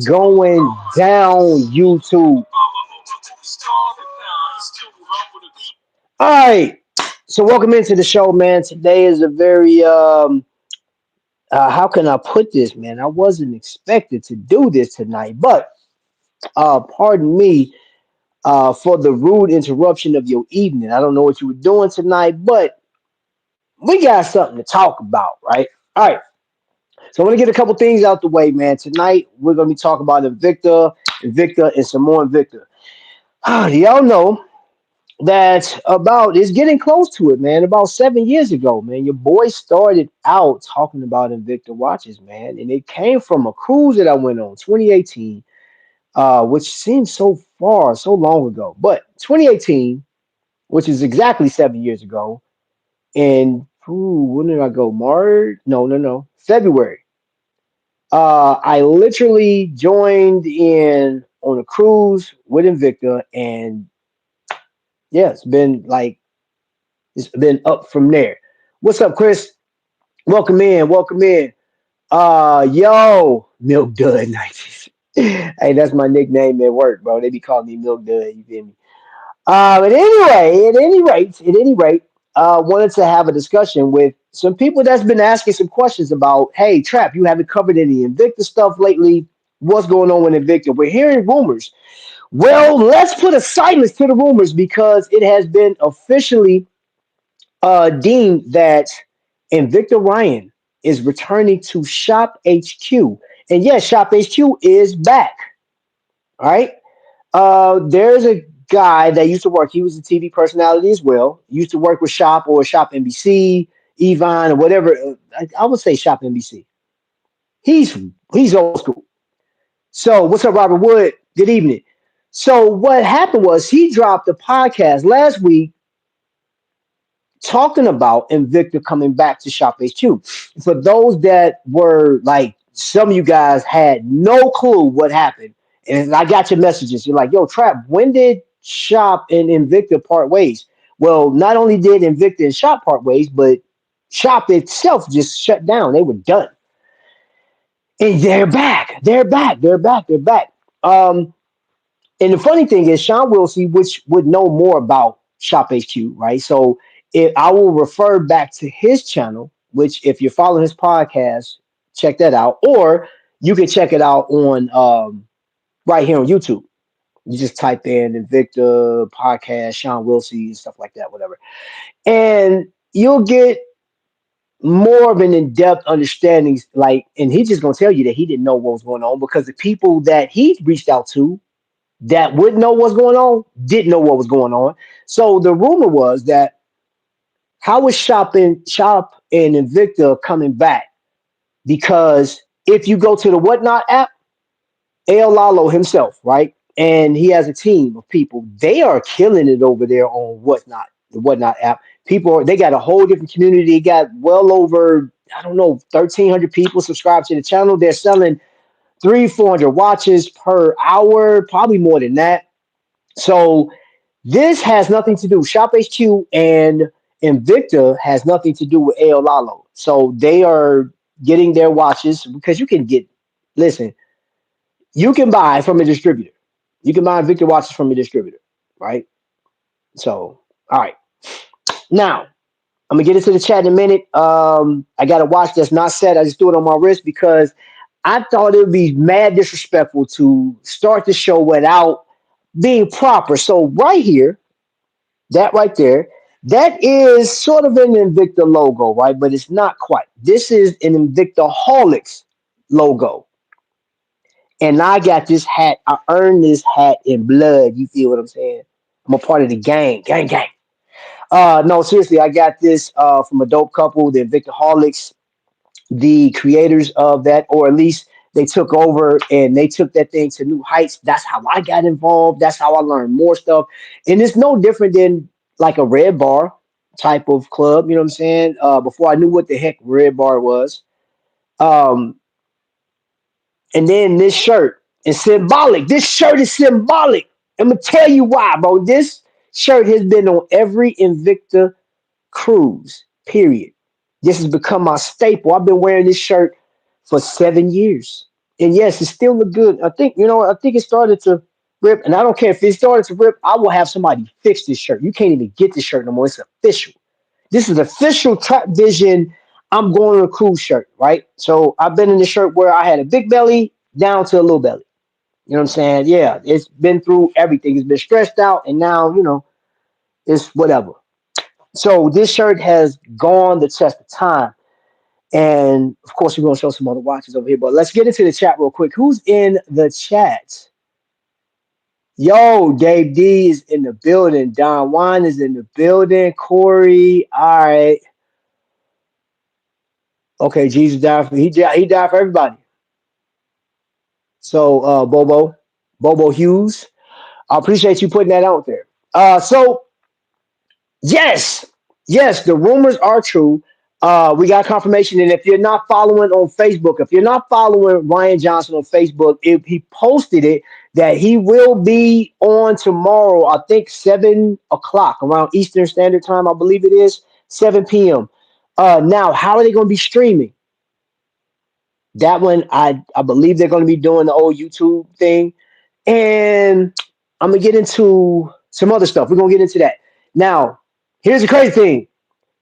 going down YouTube. All right. So welcome into the show, man. Today is a very how can I put this, man? I wasn't expected to do this tonight, but pardon me for the rude interruption of your evening. I don't know what you were doing tonight, but we got something to talk about, right? All right. So I want to get a couple things out the way, man. Tonight we're gonna be talking about Invicta, and some more Invicta. Y'all know that about it's getting close to it, man. About 7 years ago, man, your boy started out talking about Invicta watches, man, and it came from a cruise that I went on 2018, which seems so far, so long ago, but 2018, which is exactly 7 years ago, and when did I go? March? No, no, no, February. I literally joined in on a cruise with Invicta, and yeah, it's been up from there. What's up, Chris? Welcome in, welcome in. Yo, Milk Dud 90s. Hey, that's my nickname at work, bro. They be calling me Milk Dud. You feel me? But anyway, at any rate, wanted to have a discussion with some people that's been asking some questions about, hey, Trap, you haven't covered any Invicta stuff lately. What's going on with Invicta? We're hearing rumors. Well, let's put a silence to the rumors because it has been officially deemed that Invicta Ryan is returning to Shop HQ. And yes, Shop HQ is back. All right. There's a guy that used to work. He was a TV personality as well. Used to work with Shop or Shop NBC, Yvonne or whatever. I would say Shop NBC. He's he's old school. So what's up, Robert Wood? Good evening. So what happened was he dropped a podcast last week talking about Invicta coming back to Shop HQ. For those that were like, some of you guys had no clue what happened, and I got your messages. You're like, yo, Trap, when did Shop and Invicta part ways? Well, not only did Invicta and Shop part ways, but Shop itself just shut down. They were done. And they're back. They're back. They're back. They're back. Um, and the funny thing is, Sean Wilsey, which would know more about Shop HQ, right? So if I will refer back to his channel, which if you're following his podcast, check that out, or you can check it out on right here on YouTube. You just type in Invicta podcast, Sean Wilsey, and stuff like that, whatever, and you'll get more of an in-depth understanding. Like, and he's just gonna tell you that he didn't know what was going on because the people that he reached out to that would know what's going on didn't know what was going on. So the rumor was that how was Shop and Invicta coming back? Because if you go to the Whatnot app, El Lalo himself, right? And he has a team of people. They are killing it over there on Whatnot, the Whatnot app. They got a whole different community. They got well over, I don't know, 1,300 people subscribed to the channel. They're selling 400 watches per hour, probably more than that. So this has nothing to do. Shop HQ and Invicta has nothing to do with AL Lalo. So they are getting their watches because you can get. Listen, you can buy from a distributor. You can buy Invicta watches from a distributor, right? So, all right. Now I'm gonna get into the chat in a minute. I got a watch that's not set. I just threw it on my wrist because I thought it would be mad disrespectful to start the show without being proper. So right here, that right there, that is sort of an Invicta logo, right? But it's not quite. This is an Invictaholics logo. And I got this hat. I earned this hat in blood. You feel what I'm saying? I'm a part of the gang. Gang, gang. No, seriously, I got this from a dope couple, the Invictaholics, the creators of that, or at least they took over and they took that thing to new heights. That's how I got involved. That's how I learned more stuff. And it's no different than like a red bar type of club. You know what I'm saying? Before I knew what the heck red bar was. Um, and then this shirt is symbolic. This shirt is symbolic. I'm gonna tell you why, bro. This shirt has been on every Invicta cruise. Period. This has become my staple. I've been wearing this shirt for 7 years. And yes, it still look good. I think, I think it started to rip, and I don't care if it started to rip. I will have somebody fix this shirt. You can't even get this shirt no more. It's official. This is official Trapvision. I'm going on a cruise shirt, right? So I've been in the shirt where I had a big belly down to a little belly. You know what I'm saying? Yeah, it's been through everything. It's been stretched out, and now it's whatever. So this shirt has gone the test of time. And of course, we're going to show some other watches over here. But let's get into the chat real quick. Who's in the chat? Yo, Dave D is in the building. Don Juan is in the building. Corey. All right. Okay, Jesus died for he died for everybody. So Bobo Hughes. I appreciate you putting that out there. So yes, yes, the rumors are true. We got confirmation, and if you're not following on Facebook, if you're not following Ryan Johnson on Facebook, if he posted it that he will be on tomorrow, I think 7 o'clock around Eastern Standard Time, I believe it is 7 p.m. Now, how are they going to be streaming that one? I believe they're going to be doing the old YouTube thing, and I'm gonna get into some other stuff. We're gonna get into that now. Here's the crazy thing.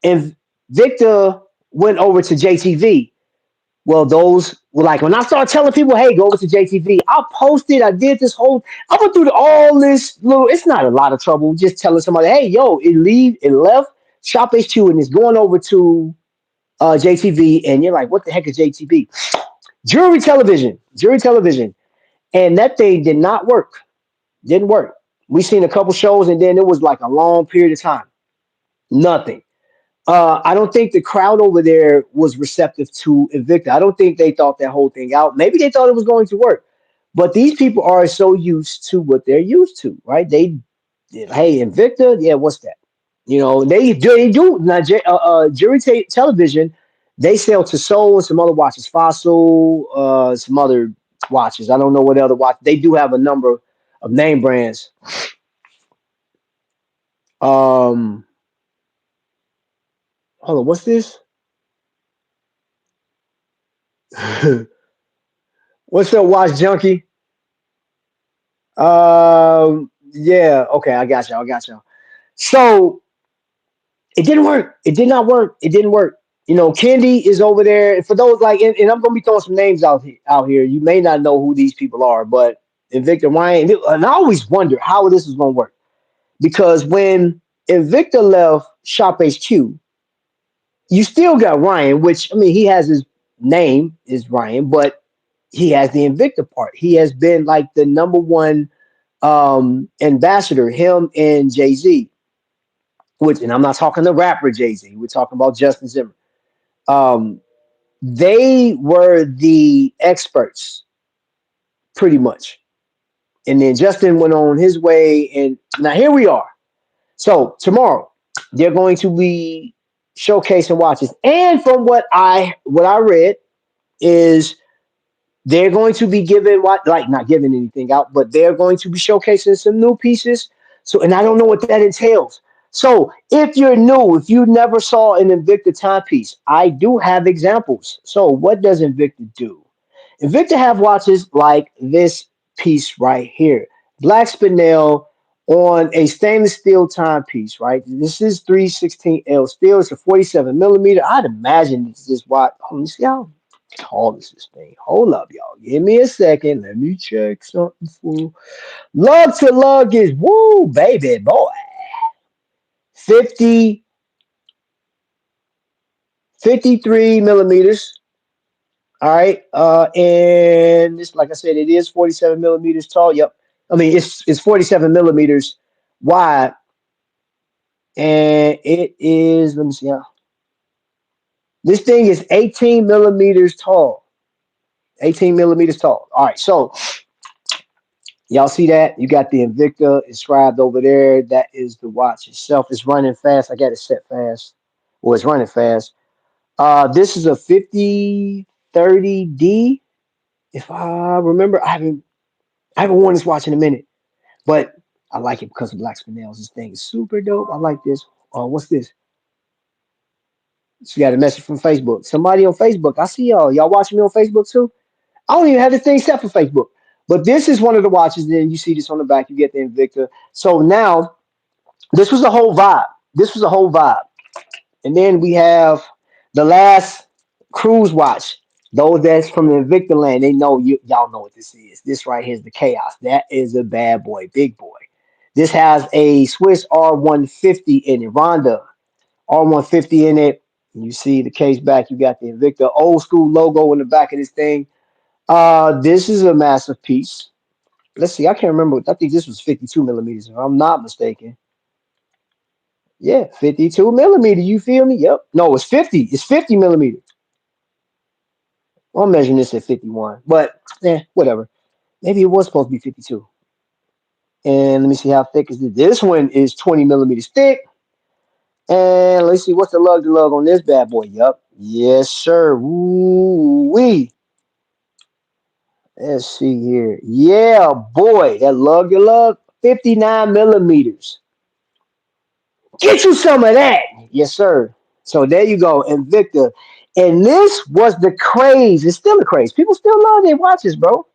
And Victor went over to JTV. Well, those were like when I started telling people, "Hey, go over to JTV." I posted. I did this whole. I went through all this little. It's not a lot of trouble. Just telling somebody, "Hey, yo, it left ShopHQ and it's going over to JTV." And you're like, "What the heck is JTV?" Jury television, and that thing did not work. Didn't work. We seen a couple shows, and then it was like a long period of time. Nothing. I don't think the crowd over there was receptive to Invicta. I don't think they thought that whole thing out. Maybe they thought it was going to work, but these people are so used to what they're used to, right? Hey, Invicta, yeah, what's that? They do now. Television, they sell to Soul and some other watches, Fossil, some other watches. I don't know what other watch. They do have a number of name brands. Um, Hold on, what's this? What's up, Watch Junkie? Yeah, okay, I got y'all. I got y'all. So it didn't work. It did not work. It didn't work. Kendi is over there. And for those and I'm gonna be throwing some names out here. You may not know who these people are, but Invicta Ryan, and I always wonder how this is gonna work because when Invicta left Shop HQ, you still got Ryan, which I mean he has his name is Ryan, but he has the Invicta part. He has been like the number one ambassador, him and Jay Z, which, and I'm not talking the rapper Jay Z. We're talking about Justin Zimmer. Um, they were the experts, pretty much. And then Justin went on his way, and now here we are. So tomorrow, they're going to be showcasing watches, and from what I read is they're going to be giving not giving anything out, but they're going to be showcasing some new pieces. So, and I don't know what that entails. So, if you're new, if you never saw an Invicta timepiece, I do have examples. So, what does Invicta do? Invicta have watches like this piece right here, black spinel on a stainless steel timepiece. Right, this is 316L steel. It's a 47 millimeter. I'd imagine it's this watch. Let me see how tall is this thing. Hold up, y'all. Give me a second. Let me check something for lug to lug is woo, baby boy. 50, 53 millimeters. All right. And this, like I said, it is 47 millimeters tall. Yep. I mean, it's 47 millimeters wide. And it is, let me see how. This thing is 18 millimeters tall. 18 millimeters tall. All right. So y'all see that? You got the Invicta inscribed over there. That is the watch itself. It's running fast. I got it set fast. Well, it's running fast. This is a 5030D. If I remember, I haven't worn this watch in a minute, but I like it because of black spinels. This thing is super dope. I like this. What's this? She got a message from Facebook. Somebody on Facebook. I see y'all. Y'all watching me on Facebook too? I don't even have this thing set for Facebook. But this is one of the watches. Then you see this on the back. You get the Invicta. So now this was the whole vibe. This was the whole vibe. And then we have the last cruise watch. Those that's from the Invicta land, they know y'all know what this is. This right here is the Chaos. That is a bad boy, big boy. This has a Swiss R150 in it, Ronda R150 in it. You see the case back. You got the Invicta old school logo in the back of this thing. This is a massive piece. Let's see. I can't remember. I think this was 52 millimeters, if I'm not mistaken. Yeah, 52 millimeter. You feel me? Yep. No, it's 50. It's 50 millimeters. Well, I'm measuring this at 51, but whatever. Maybe it was supposed to be 52. And let me see how thick is this. This one is 20 millimeters thick. And let's see what's the lug to lug on this bad boy. Yup. Yes, sir. Woo wee. Let's see here. Yeah, boy. That lug to lug, 59 millimeters. Get you some of that. Yes, sir. So there you go, Invicta. And this was the craze. It's still a craze. People still love their watches, bro.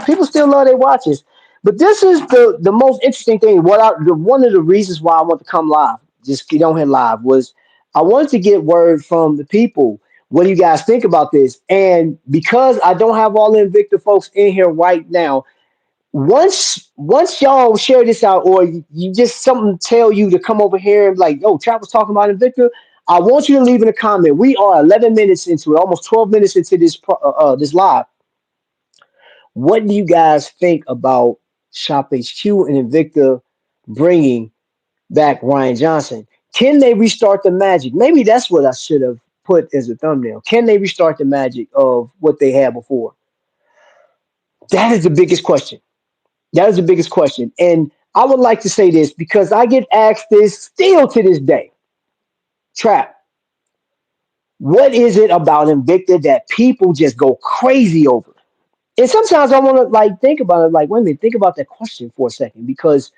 People still love their watches. But this is the most interesting thing. One of the reasons why I want to come live, just get on here live, was I wanted to get word from the people. What do you guys think about this? And because I don't have all the Invicta folks in here right now, once y'all share this out, or you just something tell you to come over here and like, yo, Trap was talking about Invicta. I want you to leave in a comment. We are 11 minutes into it, almost 12 minutes into this live. What do you guys think about Shop HQ and Invicta bringing back Ryan Johnson? Can they restart the magic? Maybe that's what I should have put as a thumbnail. Can they restart the magic of what they had before? That is the biggest question. That is the biggest question. And I would like to say this because I get asked this still to this day. Trap, what is it about Invicta that people just go crazy over? And sometimes I want to like think about it, like, wait a minute, think about that question for a second, because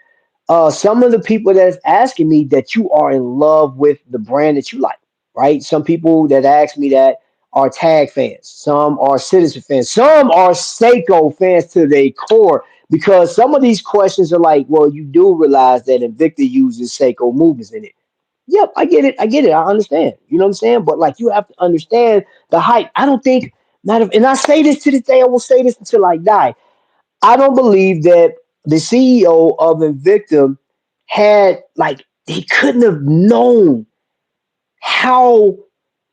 some of the people that's asking me that you are in love with the brand that you like, right? Some people that ask me that are tag fans, some are citizen fans, some are Seiko fans to their core, because some of these questions are like, well, you do realize that Invicta uses Seiko movements in it. Yep, I get it. I get it. I understand. You know what I'm saying? But like, you have to understand the hype. I don't think not if, and I say this to this day, I will say this until I die. I don't believe that the CEO of Invicta had like he couldn't have known how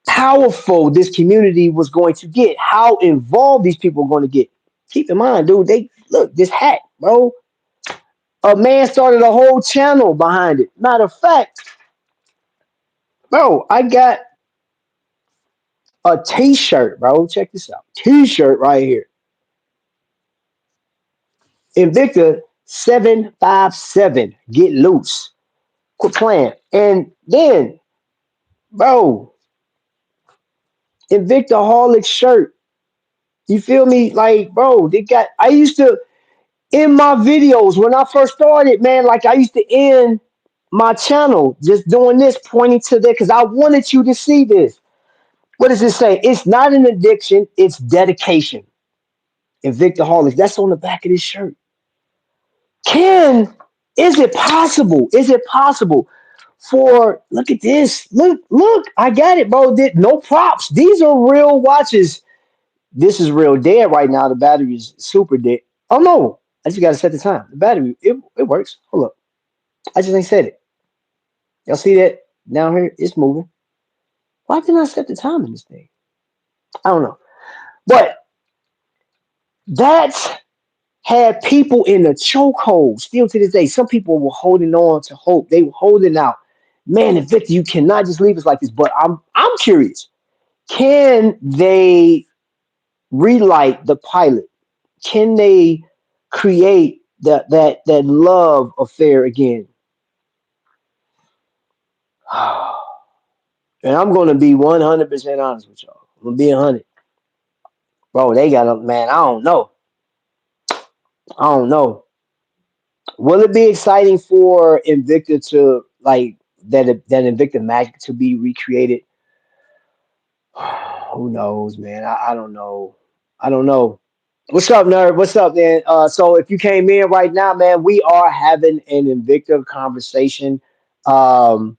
powerful this community was going to get, how involved these people were going to get. Keep in mind, dude, they look this hat, bro. A man started a whole channel behind it. Matter of fact, bro, I got a T-shirt, bro. Check this out. T-shirt right here. Invicta 757. Get loose. Quit playing. And then, bro, Invicta Holic shirt. You feel me? Like, bro, they got I used to in my videos when I first started, man, like I used to end my channel just doing this, pointing to that, because I wanted you to see this. What does it say? It's not an addiction, it's dedication. Invicta Holic. That's on the back of this shirt. Can is it possible? Is it possible for look at this? Look, I got it, bro. No props. These are real watches. This is real dead right now. The battery is super dead. Oh no. I just gotta set the time. The battery, it works. Hold up. I just ain't set it. Y'all see that down here? It's moving. Why didn't I set the time in this thing? I don't know. But that's had people in the chokehold still to this day. Some people were holding on to hope. They were holding out. Man, and Victor, you cannot just leave us like this. But I'm curious. Can they relight the pilot? Can they create that love affair again? And I'm gonna be 100% honest with y'all. I'm gonna be 100. Bro, they got a man. I don't know. I don't know. Will it be exciting for Invicta to like that Invicta magic to be recreated? Who knows, man? I don't know. I don't know. What's up, nerd? What's up, man? So if you came in right now, man, we are having an Invicta conversation. Um,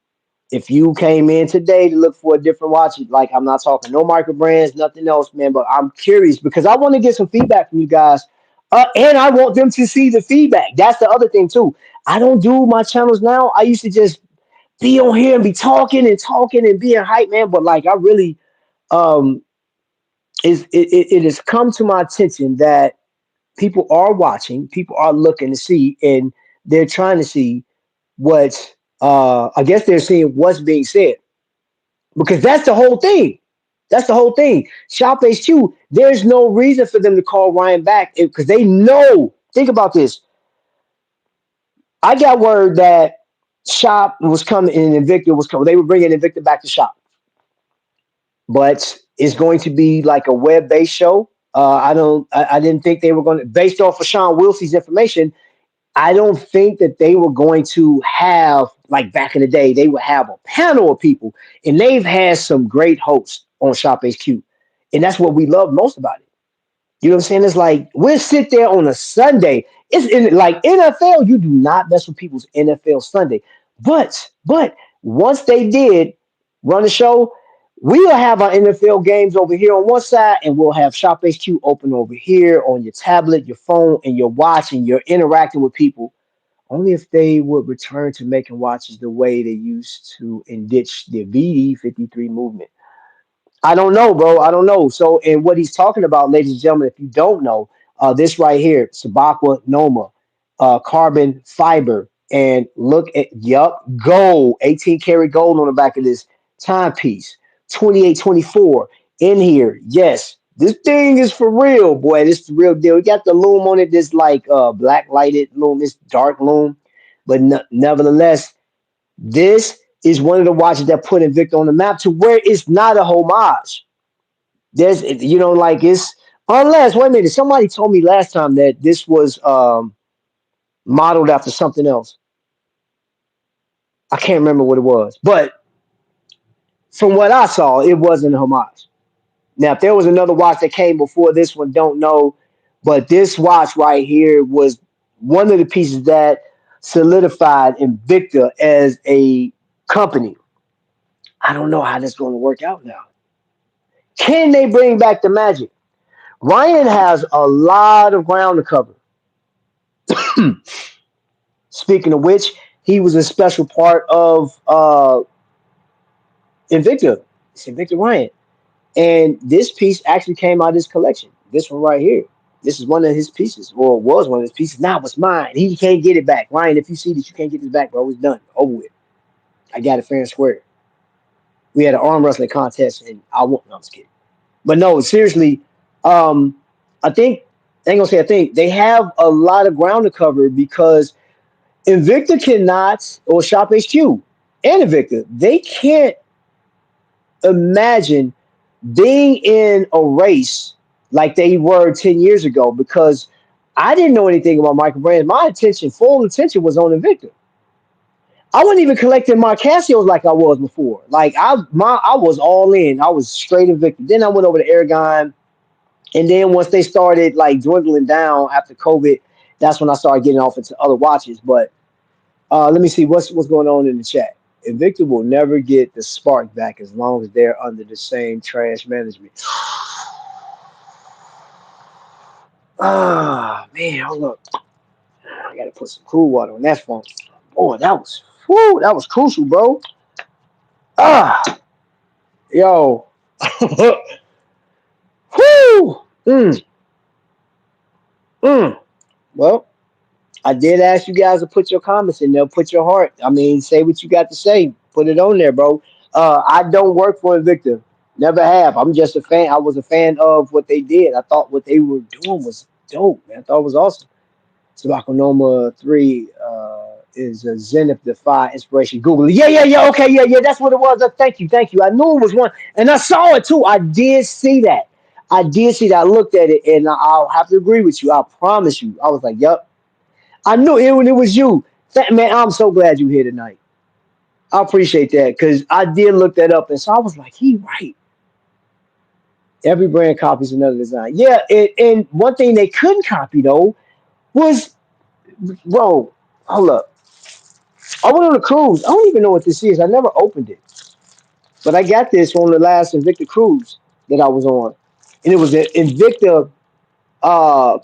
if you came in today to look for a different watch, like I'm not talking no micro brands, nothing else, man. But I'm curious because I want to get some feedback from you guys, and I want them to see the feedback. That's the other thing too. I don't do my channels now. I used to just be on here and be talking and talking and being hype, man. But like I really, um, it has come to my attention that people are watching, people are looking to see, and they're trying to see what I guess they're seeing what's being said because that's the whole thing. That's the whole thing. Shop HQ, there's no reason for them to call Ryan back because they know. Think about this. I got word that Shop was coming and Invicta was coming. They were bringing Invicta back to Shop, but it's going to be like a web-based show. I didn't think they were going to, based off of Sean Wilsey's information. I don't think that they were going to have like back in the day. They would have a panel of people, and they've had some great hosts on Shop HQ, and that's what we love most about it. You know what I'm saying? It's like we'll sit there on a Sunday. It's in like NFL. You do not mess with people's NFL Sunday, but once they did run the show, we'll have our NFL games over here on one side, and we'll have Shop HQ open over here on your tablet, your phone, and you're watching. You're interacting with people only if they would return to making watches the way they used to and ditch the VD53 movement. I don't know, bro. I don't know. So, and what he's talking about, ladies and gentlemen, if you don't know, this right here, Sabakwa Noma, carbon fiber, and look at, yup, gold, 18 karat gold on the back of this timepiece, 2824 in here. Yes, this thing is for real, boy. This is the real deal. We got the loom on it, this like black lighted loom, this dark loom, but nevertheless, this is one of the watches that put Invicta on the map to where it's not a homage. There's, like it's unless wait a minute. Somebody told me last time that this was modeled after something else. I can't remember what it was, but from what I saw, it wasn't a homage. Now, if there was another watch that came before this one, don't know. But this watch right here was one of the pieces that solidified Invicta as a company. I don't know how that's going to work out now. Can they bring back the magic? Ryan has a lot of ground to cover. Speaking of which, he was a special part of Invicta. It's Invicta Ryan. And this piece actually came out of his collection. This one right here. This is one of his pieces, or was one of his pieces. Now it's mine. He can't get it back. Ryan, if you see this, you can't get this back, bro. It's done. Over with. I got it fair and square. We had an arm wrestling contest, and I won. No, I'm just kidding. But no, seriously, um, I think I ain't gonna say I think they have a lot of ground to cover because Invicta cannot, or Shop HQ and Invicta, they can't imagine being in a race like they were 10 years ago because I didn't know anything about micro brands. My attention, full attention, was on Invicta. I wasn't even collecting my Casios like I was before. Like I was all in. I was straight Invicta. Then I went over to Aragon, and then once they started like dwindling down after COVID, that's when I started getting off into other watches. But let me see what's going on in the chat. Invicta will never get the spark back as long as they're under the same trash management. Ah, man, hold up. I gotta put some cool water on that phone. Boy, that was crucial, bro. Ah, yo, whoo, mm. Well, I did ask you guys to put your comments in there, put your heart. I mean, say what you got to say. Put it on there, bro. I don't work for Invicta. Never have. I'm just a fan. I was a fan of what they did. I thought what they were doing was dope, man. I thought it was awesome. Tabaconoma 3 is a Zenith Defy inspiration. Google it. Yeah. Okay, yeah. That's what it was. Thank you, thank you. I knew it was one, and I saw it too. I did see that. I did see that. I looked at it, and I'll have to agree with you. I promise you. I was like, "Yup, I knew it when it was you." Man, I'm so glad you here tonight. I appreciate that because I did look that up, and so I was like, "He right." Every brand copies another design. Yeah, and one thing they couldn't copy though was, bro, hold up. I went on a cruise. I don't even know what this is. I never opened it, but I got this on the last Invicta cruise that I was on, and it was an Invicta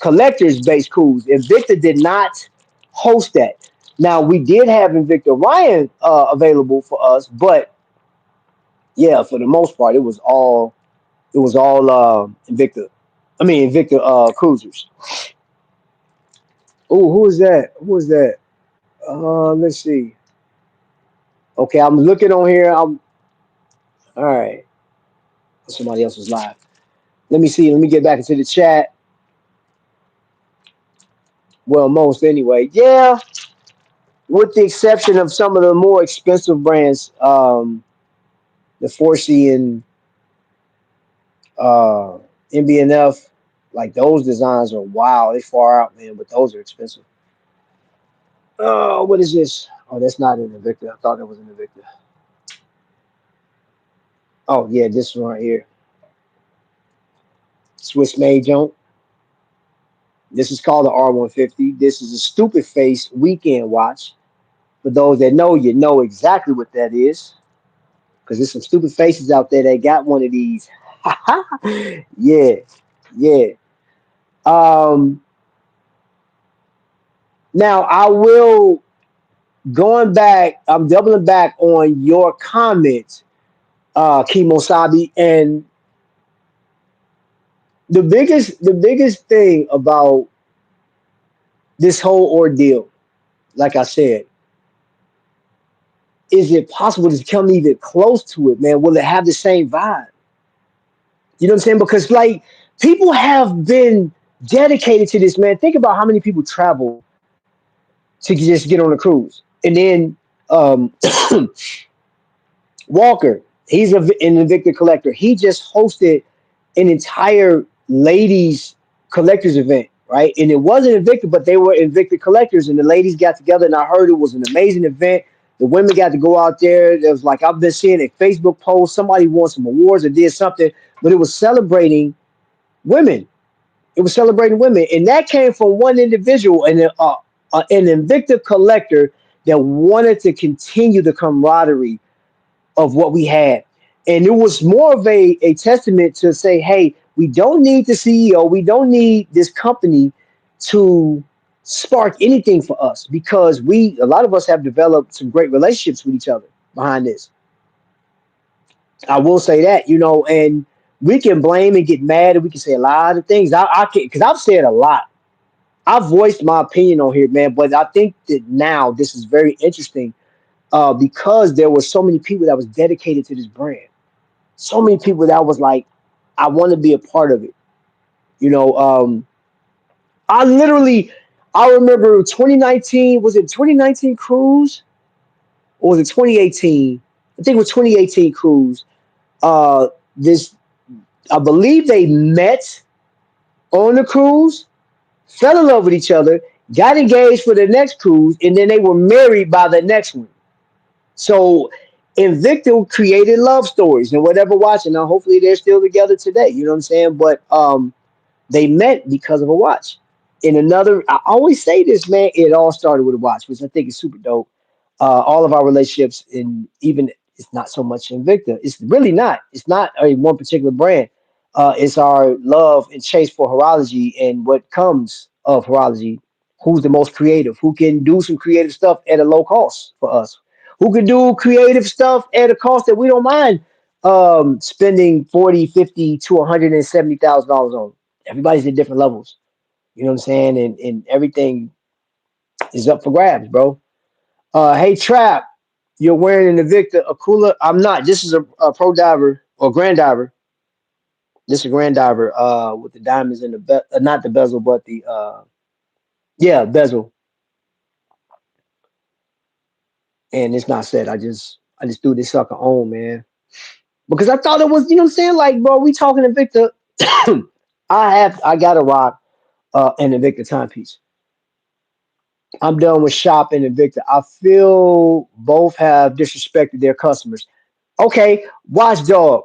collectors based cruise. Invicta did not host that. Now we did have Invicta Ryan available for us, but yeah, for the most part, it was all Invicta. I mean Invicta cruisers. Oh, who is that? Who is that? Let's see. Okay, I'm looking on here. I'm all right. Somebody else was live. Let me see. Let me get back into the chat. Well, most anyway. Yeah, with the exception of some of the more expensive brands, the 4C and uh, MBNF, like those designs are wow. They far out, man. But those are expensive. Oh, what is this? Oh, that's not an Invicta. I thought that was an Invicta. Oh yeah, this one right here, Swiss made junk. This is called the R150. This is a stupid face weekend watch. For those that know, you know exactly what that is. Because there's some stupid faces out there that got one of these. Yeah, yeah. Um, Now I will going back. I'm doubling back on your comments, Kimosabi, and the biggest thing about this whole ordeal, like I said, is it possible to come even close to it, man? Will it have the same vibe? You know what I'm saying? Because like people have been dedicated to this, man. Think about how many people travel to just get on a cruise, and then um, Walker, he's an Invicta collector. He just hosted an entire ladies collectors event, right? And it wasn't Invicta, but they were Invicta collectors, and the ladies got together, and I heard it was an amazing event. The women got to go out there. There was like I've been seeing a Facebook post. Somebody won some awards or did something, but it was celebrating women. It was celebrating women, and that came from one individual, and an Invicta collector that wanted to continue the camaraderie of what we had. And it was more of a testament to say, hey, we don't need the CEO, we don't need this company to spark anything for us because a lot of us have developed some great relationships with each other behind this. I will say that, and we can blame and get mad and we can say a lot of things. I can, because I've said a lot. I've voiced my opinion on here, man, but I think that now this is very interesting because there were so many people that was dedicated to this brand. So many people that was like, I want to be a part of it. You know, I literally, I remember 2019. Was it 2019 cruise or was it 2018? I think it was 2018 cruise. Uh, this, I believe they met on the cruise, fell in love with each other, got engaged for the next cruise, and then they were married by the next one. So Invicta created love stories and whatever watching. Now hopefully they're still together today. You know what I'm saying? But they met because of a watch. In another, I always say this, man, it all started with a watch, which I think is super dope. All of our relationships, and even it's not so much Invicta. It's really not. It's not a one particular brand. It's our love and chase for horology and what comes of horology. Who's the most creative? Who can do some creative stuff at a low cost for us? Who can do creative stuff at a cost that we don't mind spending 40, 50 to $170,000 on? Everybody's at different levels. You know what I'm saying? And everything is up for grabs, bro. Hey Trap, you're wearing an Invicta Akula. I'm not. This is a pro diver or grand diver. This is a grand diver with the diamonds in the not the bezel, but the yeah, bezel. And it's not set. I just threw this sucker on, man. Because I thought it was, you know what I'm saying? Like, bro, we talking Invicta. I gotta rock an Invicta timepiece. I'm done with Shop and Invicta. I feel both have disrespected their customers. Okay, Watchdog,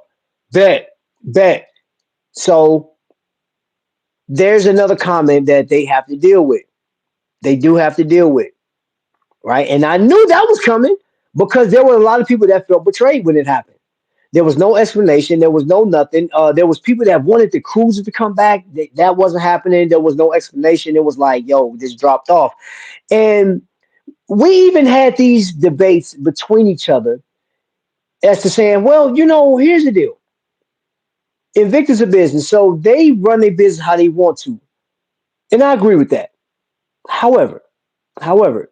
bet, bet. So there's another comment that they have to deal with. They do have to deal with, right? And I knew that was coming because there were a lot of people that felt betrayed when it happened. There was no explanation. There was no nothing. There was people that wanted the cruiser to come back. That wasn't happening. There was no explanation. It was like, yo, this dropped off. And we even had these debates between each other as to saying, well, here's the deal. Invicta's a business, so they run their business how they want to. And I agree with that. However,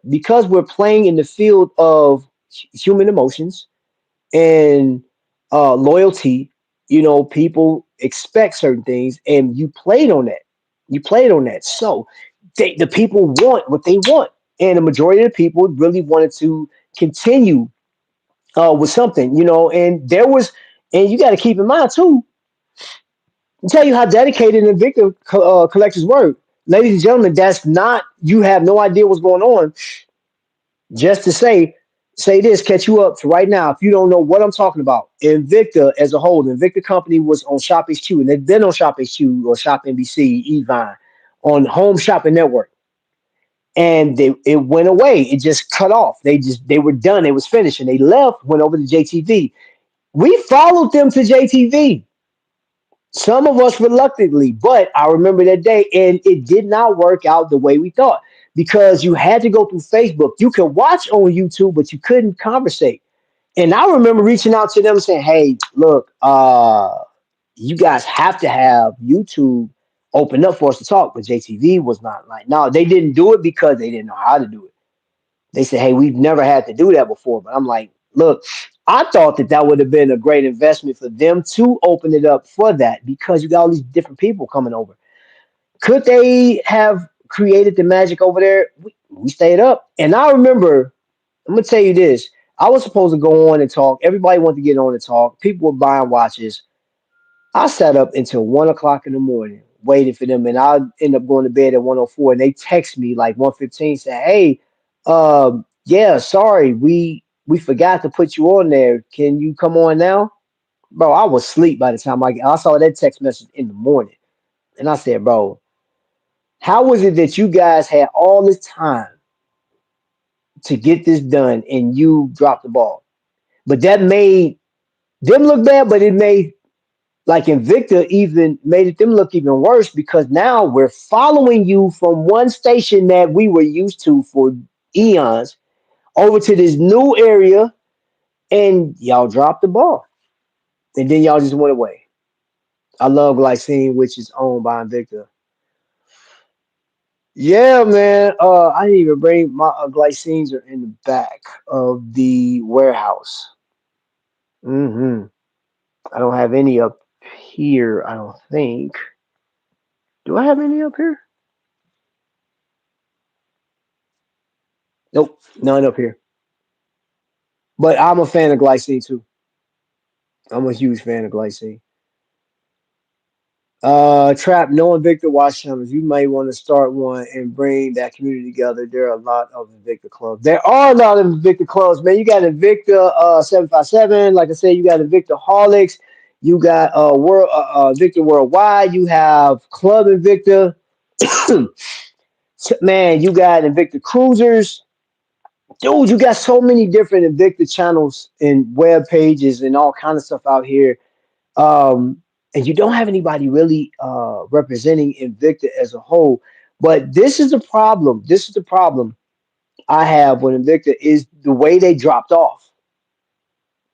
because we're playing in the field of human emotions and loyalty, people expect certain things, and you played on that. You played on that. So the people want what they want, and the majority of the people really wanted to continue with something, and there was, and you got to keep in mind too. Tell you how dedicated and Invicta collectors were, ladies and gentlemen. That's not, you have no idea what's going on. Just to say this, catch you up to right now. If you don't know what I'm talking about, Invicta as a whole, the Invicta company was on ShopHQ, and they've been on ShopHQ or Shop NBC, Evine, on Home Shopping Network, and it went away. It just cut off. They were done. It was finished, and they left, went over to JTV. We followed them to JTV. Some of us reluctantly, but I remember that day, and it did not work out the way we thought because you had to go through Facebook. You could watch on YouTube, but you couldn't conversate. And I remember reaching out to them and saying, "Hey, look, you guys have to have YouTube open up for us to talk." But JTV was not like, no, they didn't do it because they didn't know how to do it. They said, "Hey, we've never had to do that before." But I'm like, look, I thought that would have been a great investment for them to open it up for that because you got all these different people coming over. Could they have created the magic over there? We stayed up. And I remember, I'm going to tell you this. I was supposed to go on and talk. Everybody wanted to get on and talk. People were buying watches. I sat up until 1 o'clock in the morning waiting for them, and I end up going to bed at 1:04. And they text me like 1:15, saying, "Hey, yeah, sorry, we forgot to put you on there. Can you come on now?" Bro, I was asleep by the time I saw that text message in the morning, and I said, "Bro, how was it that you guys had all this time to get this done and you dropped the ball?" But that made them look bad, but it made like Invicta even made it them look even worse because now we're following you from one station that we were used to for eons over to this new area, and y'all dropped the ball, and then y'all just went away. I love Glycine, which is owned by Invicta. Yeah, man. I didn't even bring my glycines are in the back of the warehouse. I don't have any up here. I don't think. Do I have any up here? Nope, none up here. But I'm a fan of glycine too. I'm a huge fan of glycine. Trap, knowing Victor watch channels, you may want to start one and bring that community together. There are a lot of Invicta clubs. There are a lot of Invicta clubs, man. You got Invicta 757, like I said, you got Invicta Holics, you got World Victor Worldwide, you have Club Invicta. Man, you got Invicta Cruisers. Dude, you got so many different Invicta channels and web pages and all kind of stuff out here. Um, and you don't have anybody really representing Invicta as a whole. But this is the problem. This is the problem I have with Invicta is the way they dropped off.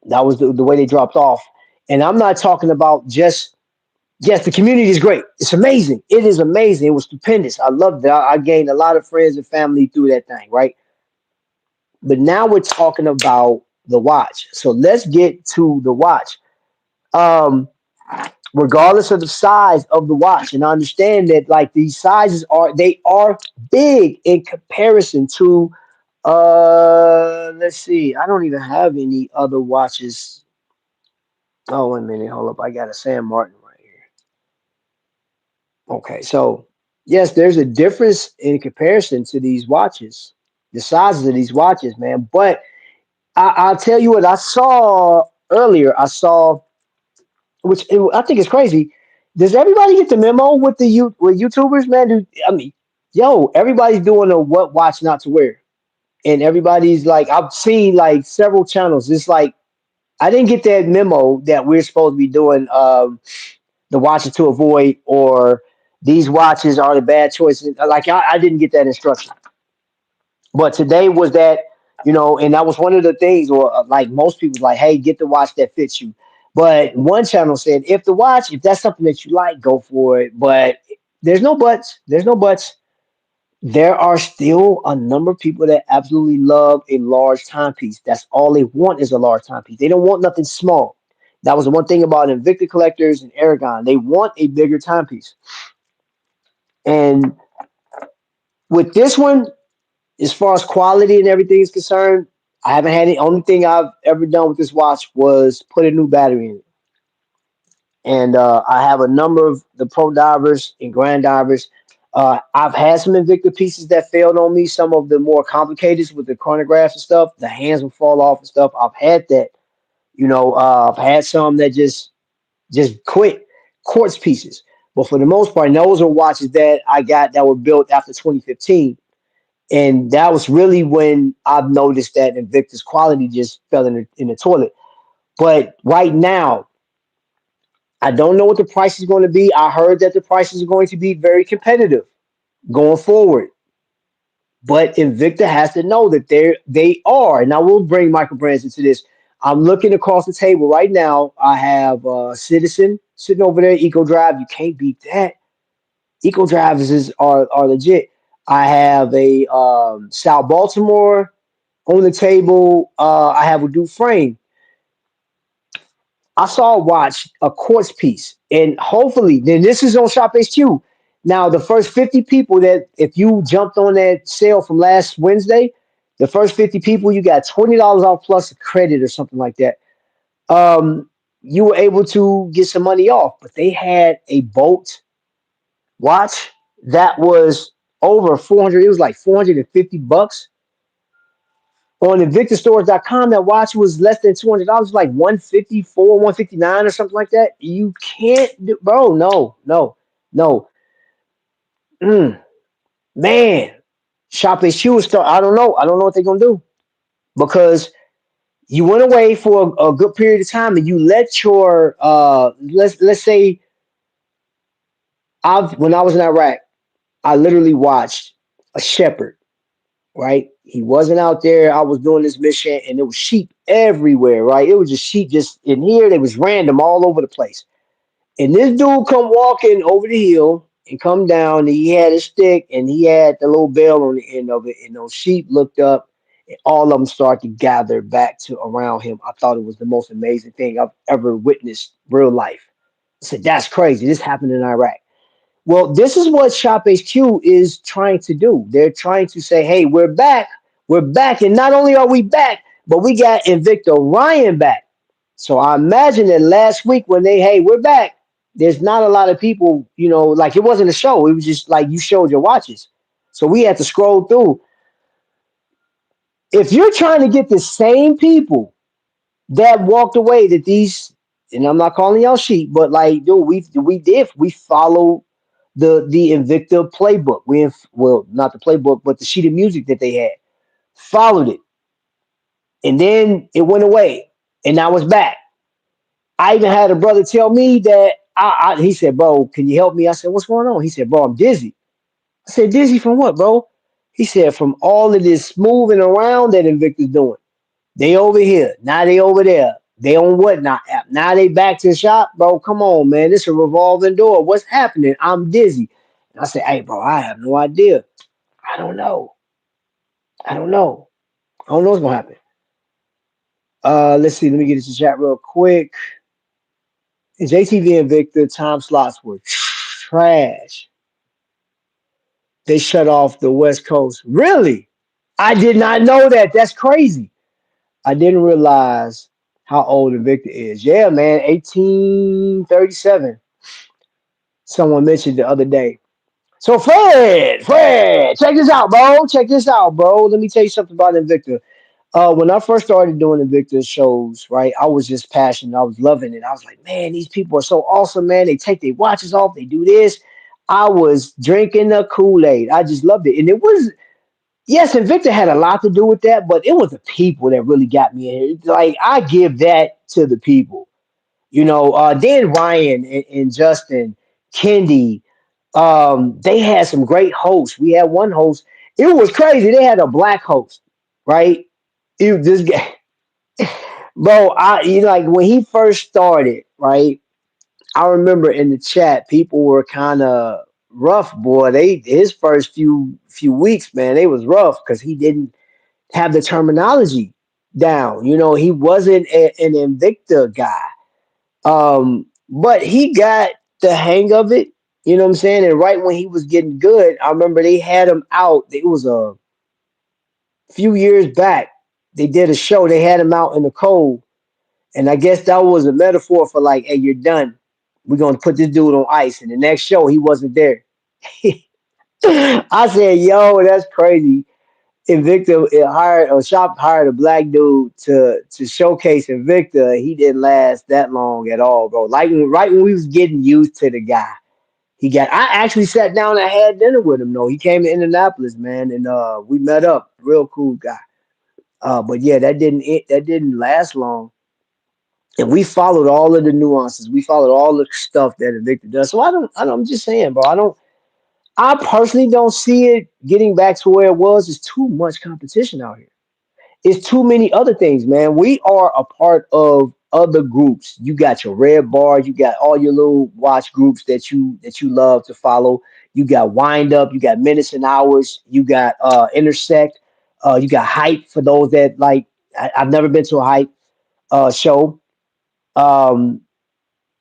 That was the way they dropped off. And I'm not talking about just, yes, the community is great. It's amazing. It is amazing. It was stupendous. I loved it. I gained a lot of friends and family through that thing, right? But now we're talking about the watch. So let's get to the watch. Um, Regardless of the size of the watch, and I understand that like these sizes are big in comparison to let's see, I don't even have any other watches. Oh, wait a minute, hold up. I got a San Martin right here. Okay, so yes, there's a difference in comparison to these watches, the sizes of these watches, man. But I'll tell you what I saw earlier. I saw, which I think is crazy. Does everybody get the memo with with YouTubers, man? I mean, yo, everybody's doing a what watch not to wear, and everybody's like, I've seen like several channels. It's like I didn't get that memo that we're supposed to be doing the watches to avoid or these watches are the bad choices. Like I didn't get that instruction. But today was that, and that was one of the things, or like most people, like, hey, get the watch that fits you. But one channel said, if that's something that you like, go for it. But there's no buts. There's no buts. There are still a number of people that absolutely love a large timepiece. That's all they want is a large timepiece. They don't want nothing small. That was the one thing about Invicta collectors and Aragon. They want a bigger timepiece. And with this one, as far as quality and everything is concerned, I haven't had any. Only thing I've ever done with this watch was put a new battery in it. And I have a number of the pro divers and grand divers. I've had some Invicta pieces that failed on me. Some of the more complicated with the chronographs and stuff. The hands will fall off and stuff. I've had that. I've had some that just quit quartz pieces. But for the most part, those are watches that I got that were built after 2015. And that was really when I've noticed that Invictus quality just fell in the toilet. But right now, I don't know what the price is going to be. I heard that the prices are going to be very competitive going forward. But Invicta has to know that they are. And I will bring Michael Brands into this. I'm looking across the table right now. I have Citizen sitting over there, Eco Drive. You can't beat that. Eco Drives are legit. I have a South Baltimore on the table. I have a do frame. I saw a watch, a quartz piece, and hopefully, then this is on ShopHQ. Now, the first 50 people that, if you jumped on that sale from last Wednesday, the first 50 people, you got $20 off plus a credit or something like that. You were able to get some money off, but they had a Bolt watch that was over 400. It was like 450 bucks on invictastores.com. That watch was less than $200, like 154, 159 or something like that. You can't do, bro. No, no, no. Mm, man, Shop HQ is still. I don't know. I don't know what they're gonna do because you went away for a good period of time and you let your let's say I when I was in Iraq, I literally watched a shepherd, right? He wasn't out there. I was doing this mission and there was sheep everywhere, right? It was just sheep just in here. They was random all over the place. And this dude come walking over the hill and come down. And he had a stick and he had the little bell on the end of it. And those sheep looked up and all of them started to gather back to around him. I thought it was the most amazing thing I've ever witnessed real life. I said, that's crazy. This happened in Iraq. Well, this is what Shop HQ is trying to do. They're trying to say, hey, we're back. We're back. And not only are we back, but we got Invicta Ryan back. So I imagine that last week when hey, we're back, there's not a lot of people, like it wasn't a show. It was just like you showed your watches. So we had to scroll through. If you're trying to get the same people that walked away, that these, and I'm not calling y'all sheep, but like, dude, we followed the Invicta playbook. Well, not the playbook, but the sheet of music that they had. Followed it, and then it went away, and I was back. I even had a brother tell me that he said, "Bro, can you help me?" I said, "What's going on?" He said, "Bro, I'm dizzy." I said, "Dizzy from what, bro?" He said, "From all of this moving around that Invicta's doing. They over here, now they over there. They on whatnot app. Now they back to the shop, bro. Come on, man. This a revolving door. What's happening? I'm dizzy." And I said, "Hey, bro, I have no idea. I don't know. I don't know. I don't know what's gonna happen." Let's see. Let me get into chat real quick. JTV and Victor time slots were trash. They shut off the West Coast. Really? I did not know that. That's crazy. I didn't realize how old Invicta is. Yeah, man, 1837. Someone mentioned the other day. So Fred, check this out, bro. Check this out, bro. Let me tell you something about Invicta. When I first started doing Invicta shows, right, I was just passionate. I was loving it. I was like, man, these people are so awesome, man. They take their watches off, they do this. I was drinking the Kool-Aid. I just loved it. And it was, yes, Invicta had a lot to do with that, but it was the people that really got me in here. Like, I give that to the people. Then Ryan and Justin, Kendi, they had some great hosts. We had one host. It was crazy. They had a black host, right? This guy, bro. Like when he first started, right? I remember in the chat, people were kind of rough, boy. His first few weeks, man, they was rough because he didn't have the terminology down. He wasn't an Invicta guy. But he got the hang of it. You know what I'm saying? And right when he was getting good, I remember they had him out. It was a few years back. They did a show. They had him out in the cold, and I guess that was a metaphor for like, "Hey, you're done. We're gonna put this dude on ice." And the next show, he wasn't there. I said, "Yo, that's crazy." Invicta hired a shop hired a black dude to showcase Invicta. He didn't last that long at all, bro. Like right when we was getting used to the guy, I actually sat down and had dinner with him. No, he came to Indianapolis, man, and we met up. Real cool guy. But yeah, that didn't last long. And we followed all of the nuances. We followed all the stuff that Invicta does. So I'm just saying, bro. I personally don't see it getting back to where it was. There's too much competition out here. It's too many other things, man. We are a part of other groups. You got your red bar, you got all your little watch groups that you love to follow. You got wind up, you got minutes and hours, you got intersect, you got hype for those that like. I've never been to a hype show. Um,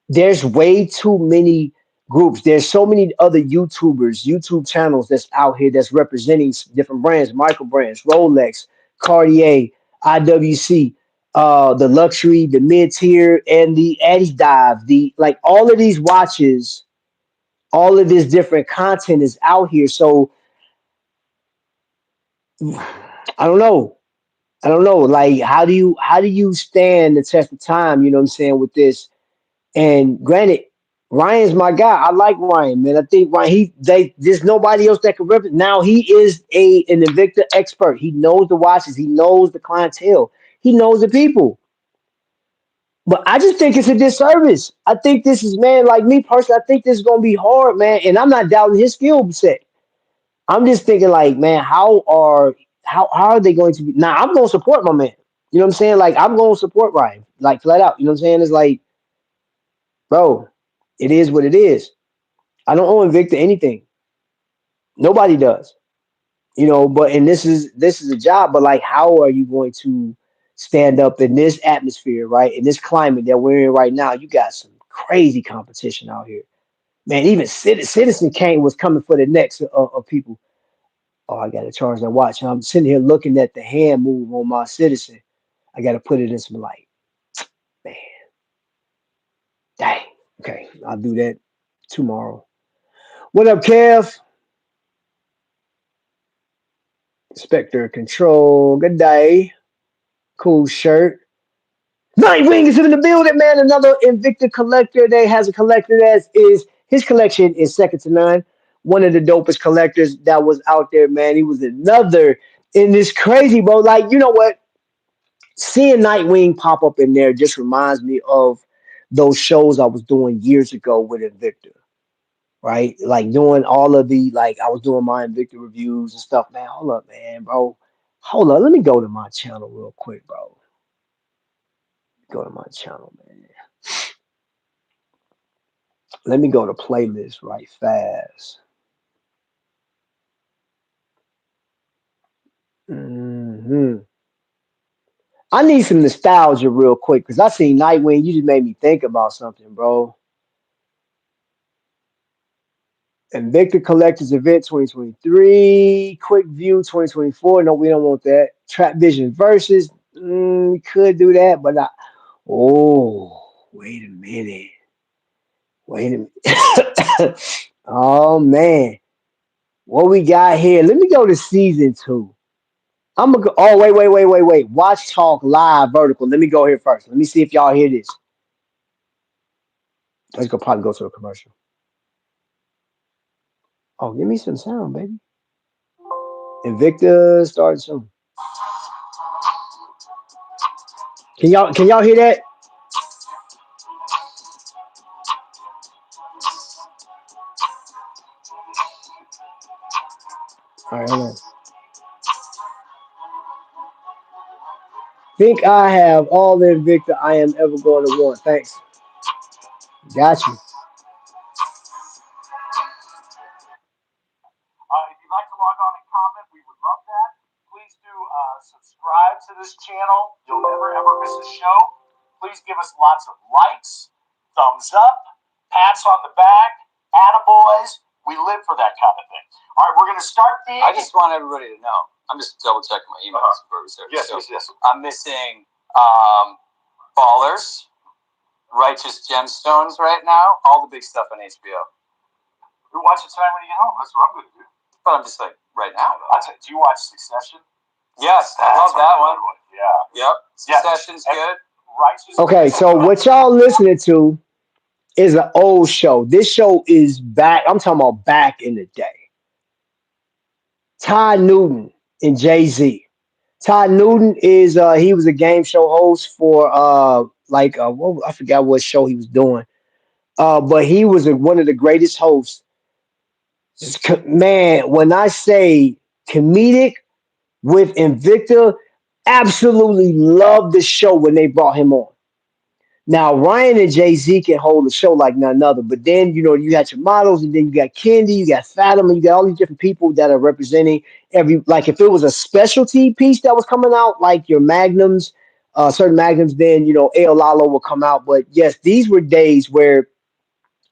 there's way too many groups. There's so many other YouTubers, YouTube channels that's out here that's representing different brands, micro brands, Rolex, Cartier, IWC, the luxury, the mid tier, and the Addy Dive. The like all of these watches, all of this different content is out here. So I don't know. I don't know. Like, how do you stand the test of time? You know what I'm saying with this. And granted, Ryan's my guy. I like Ryan, man. I think Ryan, there's nobody else that can represent. Now he is an Invicta expert. He knows the watches. He knows the clientele. He knows the people. But I just think it's a disservice. I think this is, man, like me personally, I think this is gonna be hard, man. And I'm not doubting his skill set. I'm just thinking, like, man, how are they going to be? Now I'm gonna support my man. You know what I'm saying? Like I'm gonna support Ryan, like flat out. You know what I'm saying? It's like, bro, it is what it is. I don't owe Invicta anything. Nobody does. But and this is a job, but like how are you going to stand up in this atmosphere, right? In this climate that we're in right now? You got some crazy competition out here. Man, even Citizen Kane was coming for the necks of people. Oh, I gotta charge that watch. And I'm sitting here looking at the hand move on my Citizen. I gotta put it in some light. Man, dang. Okay, I'll do that tomorrow. What up, Kev? Spectre Control. Good day. Cool shirt. Nightwing is in the building, man. Another Invicta collector. They has a collector that is his collection is second to none. One of the dopest collectors that was out there, man. He was another in this crazy, bro. Like, you know what? Seeing Nightwing pop up in there just reminds me of those shows I was doing years ago with Invicta, right? Like doing all of the like I was doing my Invicta reviews and stuff. Man, hold up, man, bro. Hold up. Let me go to my channel real quick, bro. Go to my channel, man. Let me go to playlist right fast. hmm I need some nostalgia real quick because I seen Nightwing. You just made me think about something, bro. Invicta Collectors Event 2023. Quick View 2024. No, we don't want that. Trapvision Versus. We could do that, but oh, wait a minute. Wait a minute. Oh, man. What we got here? Let me go to season two. I'm gonna go. Oh, wait. Watch talk live vertical. Let me go here first. Let me see if y'all hear this. Let's go. Probably go to a commercial. Oh, give me some sound, baby. Invicta started soon. Can y'all hear that? All right, hold on. Think I have all the Invicta I am ever going to want. Thanks. Got you. If you'd like to log on and comment, we would love that. Please do subscribe to this channel. You'll never ever miss a show. Please give us lots of likes, thumbs up, pats on the back, attaboys. We live for that kind of thing. All right, we're going to start the. I just want everybody to know. I'm just double checking my emails before we start. Yes. I'm missing Ballers, Righteous Gemstones right now. All the big stuff on HBO. We watch it tonight when you get home. That's what I'm going to do. But I'm just like right now. Do you watch Succession? Yes, I love that one. Yeah. Yep. Succession's good. Righteous. Okay, so what y'all listening to is an old show. This show is back. I'm talking about back in the day. Ty Newton and Jay Z. Ty Newton is he was a game show host for I forgot what show he was doing. But he was one of the greatest hosts. Man, when I say comedic with Invicta, absolutely loved the show when they brought him on. Now Ryan and Jay Z can hold a show like none other, but then you got your models, and then you got Kendi, you got Fatima, you got all these different people that are representing every. Like if it was a specialty piece that was coming out, like your Magnums, certain Magnums, then El Lalo will come out. But yes, these were days where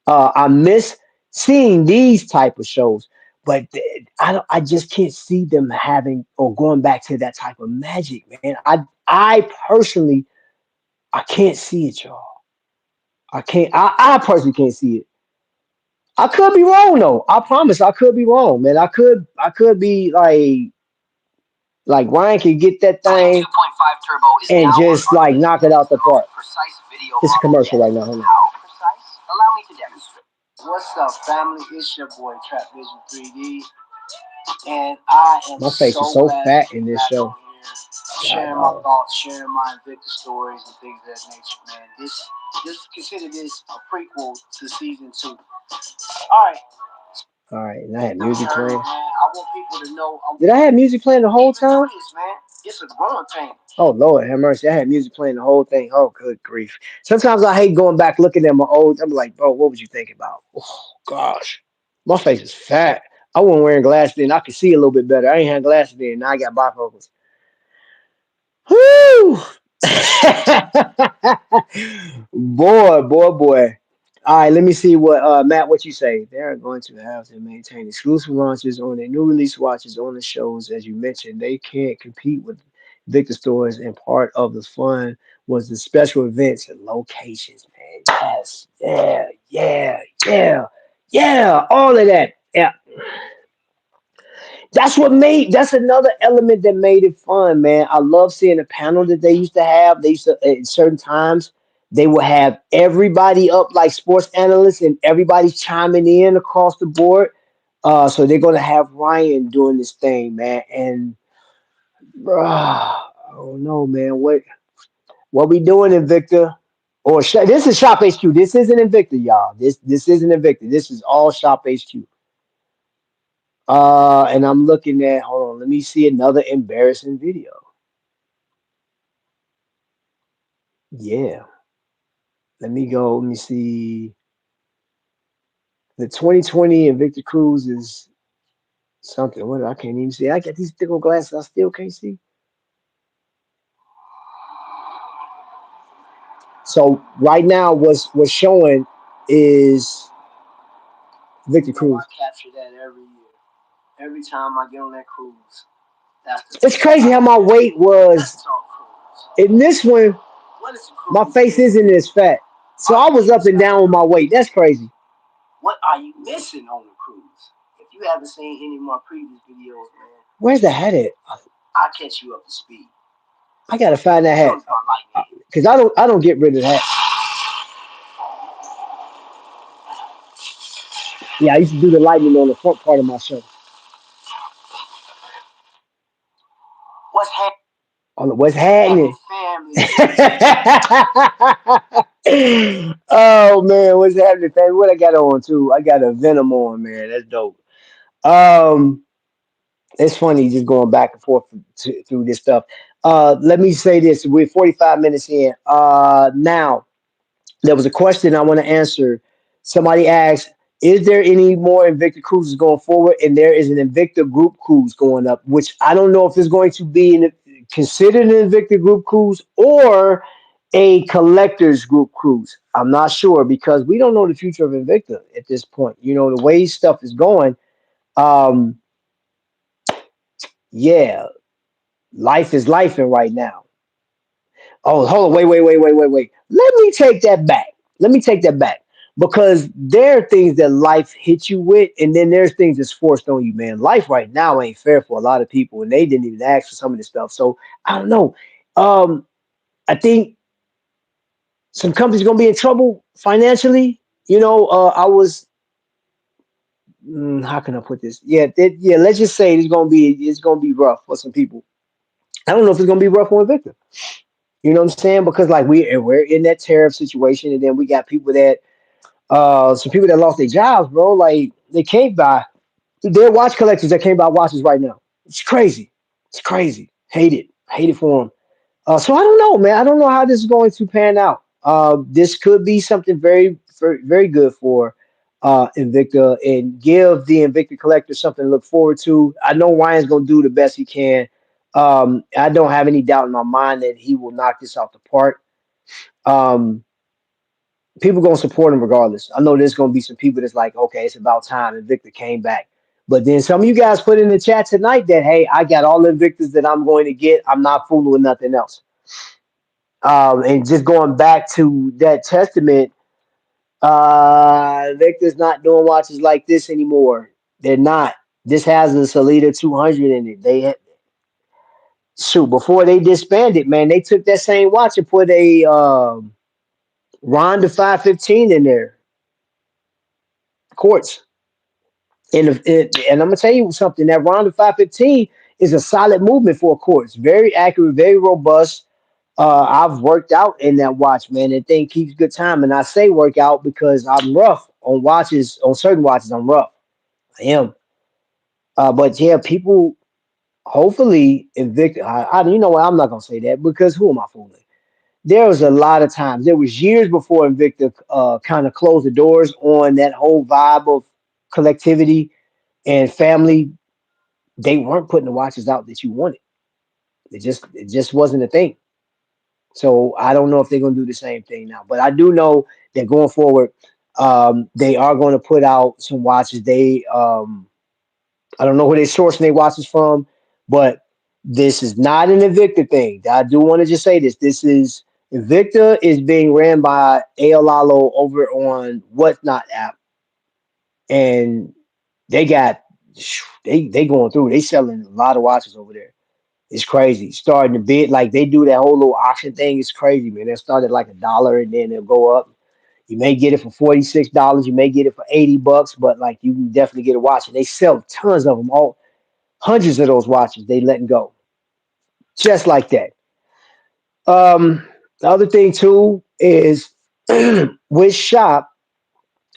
I miss seeing these type of shows, but I just can't see them having or going back to that type of magic, man. I personally I can't see it, y'all. I can't. I personally can't see it. I could be wrong though. I promise I could be wrong, man. I could be like Ryan can get that thing 2.5 turbo is and now just on like knock it out the park. precise video. It's a commercial right now. Hold on. How precise? Allow me to demonstrate. What's up, family? It's your boy Trapvision 3D, and I am My face is so so glad fat to in be this back show. on here, God, sharing my dog. thoughts, sharing my Invicta stories and things of that nature, man. This consider this a prequel to season 2. All right. All right, and I had music playing. Man. I want people to know. Did I have music playing the whole time? This, man. It's a growing pain. Oh Lord, have mercy! I had music playing the whole thing. Oh, good grief! Sometimes I hate going back looking at my old. I'm like, bro, what was you thinking about? Oh gosh, my face is fat. I wasn't wearing glasses then. I could see a little bit better. I ain't had glasses then. Now I got bifocals. Whoo! boy. All right, let me see what Matt, what you say. They're going to have to maintain exclusive launches on their new release watches on the shows. As you mentioned, they can't compete with Victor stores, and part of the fun was the special events and locations, man. Yes, yeah, all of that. Yeah, that's another element that made it fun, man. I love seeing the panel that they used to have. They used to at certain times they would have everybody up like sports analysts and everybody's chiming in across the board. So they're gonna have Ryan doing this thing, man. And bruh, I don't know, man. What we doing, Invicta? This is Shop HQ. This isn't Invicta, y'all. This isn't Invicta. This is all Shop HQ. And I'm looking at. Hold on. Let me see another embarrassing video. Yeah. Let me go. Let me see. The 2020 Invicta Cruise is something. What I can't even see. I got these thick old glasses. I still can't see. So right now, what's showing is Victor Cruz. I capture that every year. Every time I get on that cruise, It's crazy how my weight was in this one. My face isn't as fat, so I was up and down with my weight. That's crazy. What are you missing on the cruise? If you haven't seen any of my previous videos, man, Where's the hat at? I'll catch you up to speed. I gotta find that As soon hat as my light hit. because I don't get rid of hats. Yeah, I used to do the lightning on the front part of my show. What's On the What's happening, happening? family? Oh man, what's happening, fam? What I got on too? I got a Venom on, man. That's dope. Um, it's funny just going back and forth through this stuff. Let me say this: we're 45 minutes in. Now there was a question I want to answer. Somebody asked, "Is there any more Invicta cruises going forward?" And there is an Invicta group cruise going up, which I don't know if it's going to be considered an Invicta group cruise or a collectors group cruise. I'm not sure because we don't know the future of Invicta at this point. You know the way stuff is going. Um, yeah, life is life, and right now. Oh, hold on, wait. Let me take that back. Let me take that back. Because there are things that life hits you with, and then there's things that's forced on you, man. Life right now ain't fair for a lot of people, and they didn't even ask for some of this stuff. So I don't know. Um, I think some companies gonna be in trouble financially. I was how can I put this? Yeah. Let's just say it's gonna be rough for some people. I don't know if it's gonna be rough on Victor. You know what I'm saying? Because like we're in that tariff situation, and then we got people that some people that lost their jobs, bro. Like they can't buy. They're watch collectors that can't buy watches right now. It's crazy. It's crazy. Hate it. Hate it for them. So I don't know, man. I don't know how this is going to pan out. This could be something very, very, very good for Invicta and give the Invicta collector something to look forward to. I know Ryan's going to do the best he can. I don't have any doubt in my mind that he will knock this out the park. Um, People gonna support him regardless. I know there's gonna be some people that's like, okay, it's about time Invicta came back. But then some of you guys put in the chat tonight that hey, I got all the Invictas that I'm going to get. I'm not fooling with nothing else. And just going back to that testament, Invicta's not doing watches like this anymore. They're not. This has a Salida 200 in it. They shoot before they disbanded, man. They took that same watch and put a Ronda 515 in there, quartz. And I'm gonna tell you something. That Ronda 515 is a solid movement for a quartz. Very accurate, very robust. I've worked out in that watch, man. That thing keeps good time, and I say work out because I'm rough on watches. On certain watches, I'm rough. I am. But yeah, people. Hopefully, Invicta. You know what? I'm not gonna say that because who am I fooling? There was a lot of times. There was years before Invicta kind of closed the doors on that whole vibe of collectivity and family. They weren't putting the watches out that you wanted. It just wasn't a thing. So I don't know if they're gonna do the same thing now. But I do know that going forward, they are going to put out some watches. I don't know where they're sourcing their watches from, but this is not an Invicta thing. I do want to just say this. This is Invicta is being ran by AL Lalo over on Whatnot app, and they got they going through. They selling a lot of watches over there. It's crazy. Starting to bid like they do that whole little auction thing. It's crazy, man. They start at like $1 and then they'll go up. You may get it for $46. You may get it for $80, but like you can definitely get a watch. And they sell tons of them, all hundreds of those watches. They letting go just like that. The other thing too is with Shop.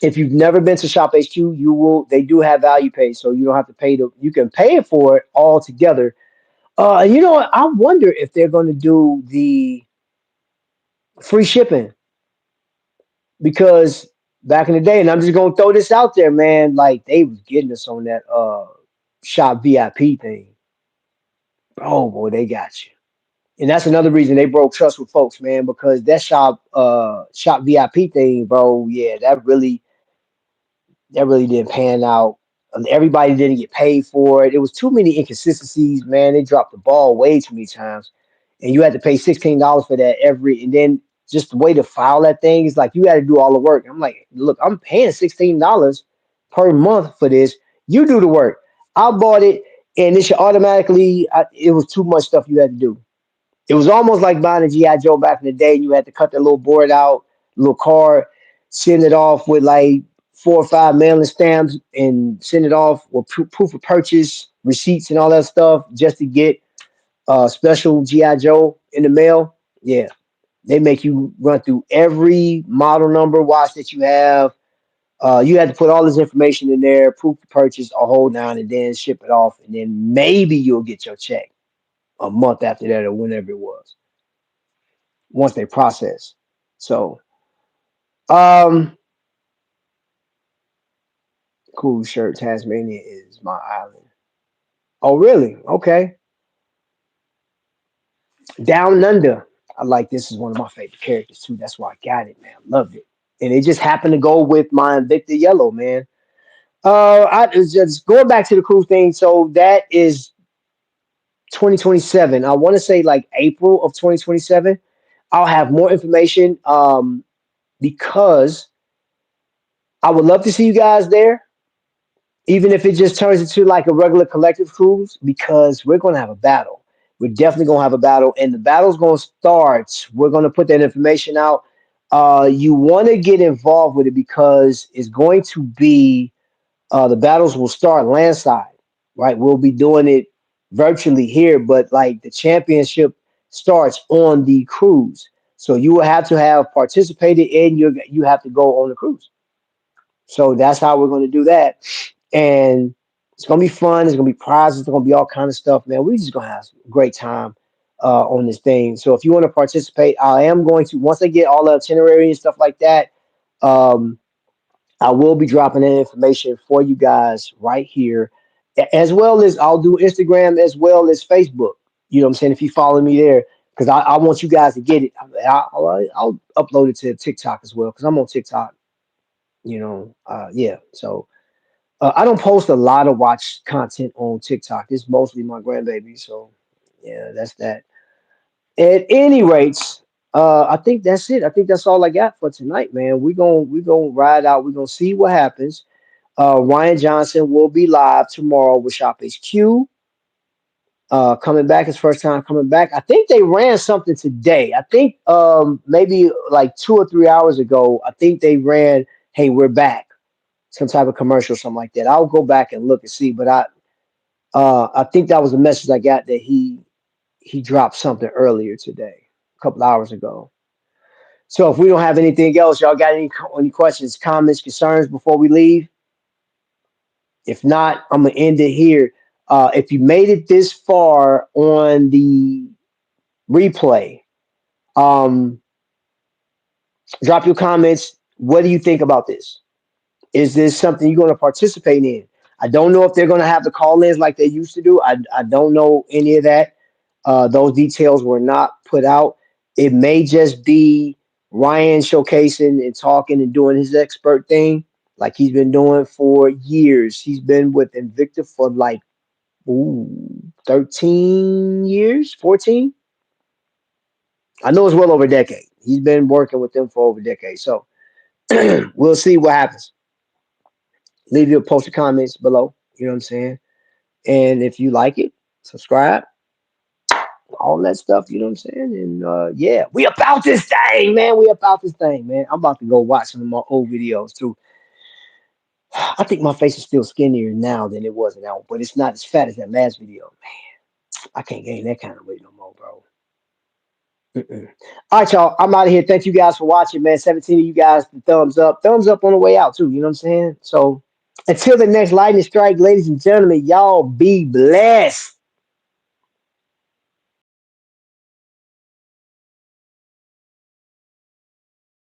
If you've never been to Shop HQ, you will. They do have value pay, so you don't have to pay the. You can pay for it all together. You know what? I wonder if they're going to do the free shipping because back in the day, and I'm just going to throw this out there, man. Like they was getting us on that shop VIP thing. Oh boy, they got you. And that's another reason they broke trust with folks, man, because that shop VIP thing, bro. Yeah, that really didn't pan out. Everybody didn't get paid for it. It was too many inconsistencies, man. They dropped the ball way too many times, and you had to pay $16 for that every. And then just the way to file that thing is like you had to do all the work. I'm like, look, I'm paying $16 per month for this. You do the work. I bought it. and it should automatically. It was too much stuff you had to do. It was almost like buying a GI Joe back in the day, and you had to cut that little board out, little card, send it off with like 4 or 5 mailing stamps, and send it off with proof of purchase, receipts, and all that stuff just to get special GI Joe in the mail. Yeah, they make you run through every model number, watch that you have. You had to put all this information in there, proof of purchase, a whole nine, and then ship it off, and then maybe you'll get your check a month after that or whenever it was once they process. So, um, cool shirt. Tasmania is my island. Oh, really? Okay. Down under. I like this is one of my favorite characters too. That's why I got it, man. Loved it, and it just happened to go with my Invicta yellow, man. I was just going back to the cool thing. So that is 2027. I want to say like April of 2027. I'll have more information because I would love to see you guys there, even if it just turns into like a regular collective cruise, because we're going to have a battle. We're definitely going to have a battle, and the battle's going to start. We're going to put that information out. You want to get involved with it because it's going to be the battles will start landside, right? We'll be doing it virtually here, but like the championship starts on the cruise. So you will have to have participated in you have to go on the cruise. So that's how we're going to do that. And it's going to be fun. It's going to be prizes. It's going to be all kind of stuff, man. We're just going to have a great time on this thing. So if you want to participate, I am going to, once I get all the itinerary and stuff like that, um, I will be dropping that information for you guys right here, as well as I'll do Instagram as well as Facebook. You know what I'm saying? If you follow me there, because I want you guys to get it. I'll upload it to TikTok as well because I'm on TikTok. Yeah. So I don't post a lot of watch content on TikTok. It's mostly my grandbaby. So yeah, that's that. At any rates, I think that's it. I think that's all I got for tonight, man. We gonna ride out. We're gonna see what happens. Ryan Johnson will be live tomorrow with Shop HQ. Coming back his first time coming back. I think they ran something today. I think maybe like 2 or 3 hours ago. I think they ran, "Hey, we're back," some type of commercial, something like that. I'll go back and look and see. But I think that was the message I got that he dropped something earlier today, a couple hours ago. So if we don't have anything else, y'all got any questions, comments, concerns before we leave? If not, I'm gonna end it here. If you made it this far on the replay, um, drop your comments. What do you think about this? Is this something you're going to participate in? I don't know if they're going to have the call-ins like they used to do. I don't know any of that. Those details were not put out. It may just be Ryan showcasing and talking and doing his expert thing like he's been doing for years. He's been with Invicta for like 13 years, 14. I know it's well over a decade. He's been working with them for over a decade. So we'll see what happens. Leave your post your comments below. You know what I'm saying? And if you like it, subscribe, all that stuff. You know what I'm saying? And yeah, we about this thing, man. We about this thing, man. I'm about to go watch some of my old videos too. I think my face is still skinnier now than it was now, but it's not as fat as that last video. I can't gain that kind of weight no more, bro. Mm-mm. All right, y'all. I'm out of here. Thank you guys for watching, man. 17 of you guys, the thumbs up. Thumbs up on the way out, too. You know what I'm saying? So until the next lightning strike, ladies and gentlemen, y'all be blessed.